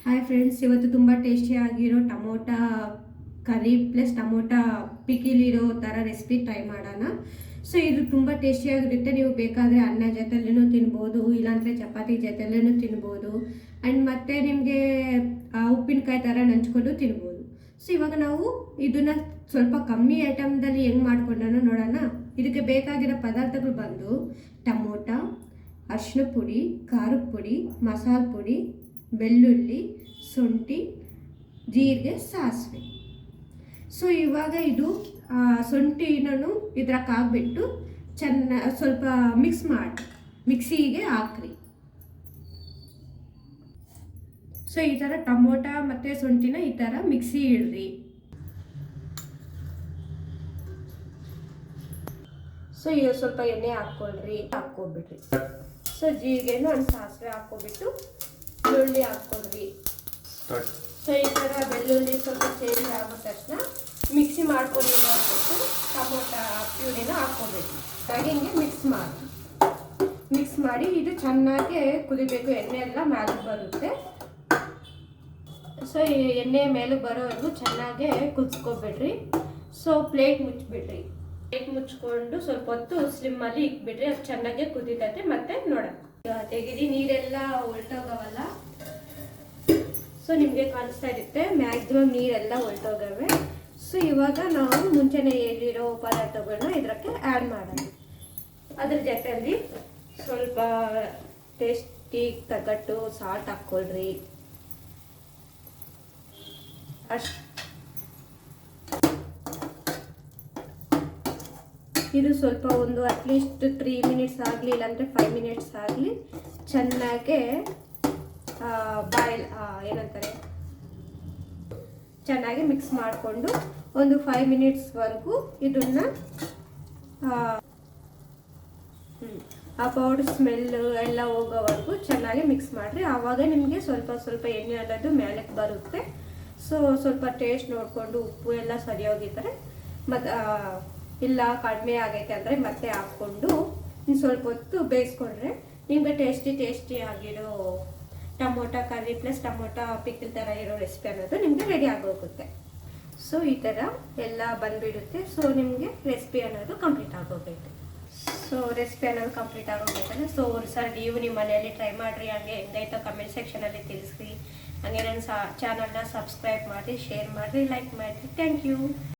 Hi friends, ಇವತ್ತು ತುಂಬ ಟೇಸ್ಟಿಯಾಗಿರೋ tomato ಕರಿ plus tomato ಪಿಕಿಲಿರೋ ಥರ ರೆಸಿಪಿ ಟ್ರೈ ಮಾಡೋಣ. ಸೊ ಇದು ತುಂಬ ಟೇಸ್ಟಿಯಾಗಿರುತ್ತೆ. ನೀವು ಬೇಕಾದರೆ ಅನ್ನ ಜೊತೆಲೂ ತಿನ್ಬೋದು, ಇಲ್ಲಾಂದರೆ ಚಪಾತಿ ಜೊತೆಲೂ ತಿನ್ಬೋದು. ಆ್ಯಂಡ್ ಮತ್ತು ನಿಮಗೆ ಉಪ್ಪಿನಕಾಯಿ ಥರ ನಂಚ್ಕೊಂಡು ತಿನ್ಬೋದು. ಸೊ ಇವಾಗ ನಾವು ಇದನ್ನು ಸ್ವಲ್ಪ ಕಮ್ಮಿ ಐಟಮ್ದಲ್ಲಿ ಹೆಂಗೆ ಮಾಡ್ಕೊಂಡೋ ನೋಡೋಣ. ಇದಕ್ಕೆ ಬೇಕಾಗಿರೋ ಪದಾರ್ಥಗಳು ಬಂದು ಟಮೋಟಾ, ಅರಿಶಿನ ಪುಡಿ, ಖಾರದ ಪುಡಿ, ಮಸಾಲ ಪುಡಿ, ಬೆಳ್ಳುಳ್ಳಿ, ಶುಂಠಿ, ಜೀರಿಗೆ, ಸಾಸಿವೆ. ಸೊ ಇವಾಗ ಇದು ಶುಂಠಿನೂ ಇದ್ರಕ್ಕೆ ಹಾಕ್ಬಿಟ್ಟು ಸ್ವಲ್ಪ ಮಿಕ್ಸ್ ಮಾಡಿ ಮಿಕ್ಸಿಗೆ ಹಾಕ್ರಿ. ಸೊ ಈ ಥರ ಟಮೋಟಾ ಮತ್ತು ಶುಂಠಿನ ಈ ಥರ ಮಿಕ್ಸಿ ಇಡ್ರಿ. ಸೊ ಈಗ ಸ್ವಲ್ಪ ಎಣ್ಣೆ ಹಾಕ್ಕೊಬಿಡ್ರಿ. ಸೊ ಜೀರಿಗೆನೂ ಒಂದು ಸಾಸಿವೆ ಹಾಕ್ಕೊಬಿಟ್ಟು ಬೆಳ್ಳುಳ್ಳಿ ಹಾಕ್ಕೊಡ್ರಿ. ಸೊ ಈ ಥರ ಬೆಳ್ಳುಳ್ಳಿ ಸ್ವಲ್ಪ ಚೇಂಜ್ ಆಗೋ ತಕ್ಷಣ ಮಿಕ್ಸಿ ಮಾಡ್ಕೊಂಡಿರೋದು ಟಮೋಟಾ ಪ್ಯೂರಿನ ಹಾಕ್ಕೊಬೇಕು. ಹಾಗೆ ಹಿಂಗೆ ಮಿಕ್ಸ್ ಮಾಡಿ ಇದು ಚೆನ್ನಾಗಿ ಕುದಿಬೇಕು. ಎಣ್ಣೆ ಎಲ್ಲ ಮೇಲೆ ಬರುತ್ತೆ. ಸೊ ಈ ಎಣ್ಣೆ ಮೇಲೆ ಬರೋವರೆಗೂ ಚೆನ್ನಾಗಿ ಕುದಿಸ್ಕೊಬಿಡ್ರಿ. ಸೊ ಪ್ಲೇಟ್ ಮುಚ್ಕೊಂಡು ಸ್ವಲ್ಪ ಹೊತ್ತು ಸ್ಲಿಮ್ಮಲ್ಲಿ ಇಕ್ಬಿಡ್ರಿ. ಅದು ಚೆನ್ನಾಗಿ ಕುದಿತೈತೆ. ಮತ್ತೆ ನೋಡೋಣ, ತೆಗೀರಿ. ನೀರೆಲ್ಲ ಹೊರಟೋಗವಲ್ಲ. ಸೊ ನಿಮಗೆ ಕಾಣಿಸ್ತಾ ಇರುತ್ತೆ ಮ್ಯಾಕ್ಸಿಮಮ್ ನೀರೆಲ್ಲ ಹೊರಟೋಗವೆ. ಸೊ ಇವಾಗ ನಾವು ಮುಂಚೆನೇ ಹೇಳಿರೋ ಪದಾರ್ಥಗಳನ್ನ ಇದಕ್ಕೆ ಆ್ಯಡ್ ಮಾಡೋಣ. ಅದ್ರ ಜೊತೆಯಲ್ಲಿ ಸ್ವಲ್ಪ ಟೇಸ್ಟಿಗೆ ತಕ್ಕಟ್ಟು ಸಾಲ್ಟ್ ಹಾಕ್ಕೊಳ್ರಿ. ಇದು ಸ್ವಲ್ಪ ಒಂದು ಅಟ್ಲೀಸ್ಟ್ 3 ಮಿನಿಟ್ಸ್ ಆಗಲಿ, ಇಲ್ಲಾಂದರೆ 5 ಮಿನಿಟ್ಸ್ ಆಗಲಿ ಚೆನ್ನಾಗೆ ಚೆನ್ನಾಗಿ ಮಿಕ್ಸ್ ಮಾಡಿಕೊಂಡು ಒಂದು 5 ಮಿನಿಟ್ಸ್ವರೆಗೂ ಇದನ್ನು ಆ ಪೌಡರ್ ಸ್ಮೆಲ್ ಎಲ್ಲ ಹೋಗೋವರೆಗೂ ಚೆನ್ನಾಗಿ ಮಿಕ್ಸ್ ಮಾಡಿರಿ. ಆವಾಗ ನಿಮಗೆ ಸ್ವಲ್ಪ ಎಣ್ಣೆ ಅನ್ನೋದು ಮೇಲಕ್ಕೆ ಬರುತ್ತೆ. ಸೊ ಸ್ವಲ್ಪ ಟೇಸ್ಟ್ ನೋಡಿಕೊಂಡು ಉಪ್ಪು ಎಲ್ಲ ಸರಿ ಹೋಗಿದ್ದಾರೆ. ಮತ್ತು ಇಲ್ಲ ಕಡಿಮೆ ಆಗೈತೆ ಅಂದರೆ ಮತ್ತೆ ಹಾಕ್ಕೊಂಡು ಸ್ವಲ್ಪ ಹೊತ್ತು ಬೇಯಿಸ್ಕೊಂಡ್ರೆ ನಿಮಗೆ ಟೇಸ್ಟಿ ಆಗಿರೋ ಟಮೋಟಾ ಕರಿ ಪ್ಲಸ್ ಟಮೋಟಾ ಪಿಕಲ್ ಥರ ಇರೋ ರೆಸಿಪಿ ಅನ್ನೋದು ನಿಮಗೆ ರೆಡಿ ಆಗೋಗುತ್ತೆ. ಸೊ ಈ ಥರ ಎಲ್ಲ ಬಂದುಬಿಡುತ್ತೆ. ಸೊ ನಿಮಗೆ ರೆಸಿಪಿ ಅನ್ನೋದು ಕಂಪ್ಲೀಟ್ ಆಗೋಗೈತೆ. ಸೊ ರೆಸಿಪಿ ಅನ್ನೋದು ಕಂಪ್ಲೀಟ್ ಆಗೋಗ್ಬೇಕಂದ್ರೆ ಸೊ ಒಂದ್ಸರಿ ನೀವು ನಿಮ್ಮ ಮನೆಯಲ್ಲಿ ಟ್ರೈ ಮಾಡಿರಿ. ಹಂಗೆ ಹೆಂಗಾಯ್ತೋ ಕಮೆಂಟ್ ಸೆಕ್ಷನಲ್ಲಿ ತಿಳಿಸ್ರಿ. ಹಾಗೆ ನನ್ನ ಚಾನಲ್ನ ಸಬ್ಸ್ಕ್ರೈಬ್ ಮಾಡಿರಿ, ಶೇರ್ ಮಾಡಿರಿ, ಲೈಕ್ ಮಾಡಿರಿ. Thank you.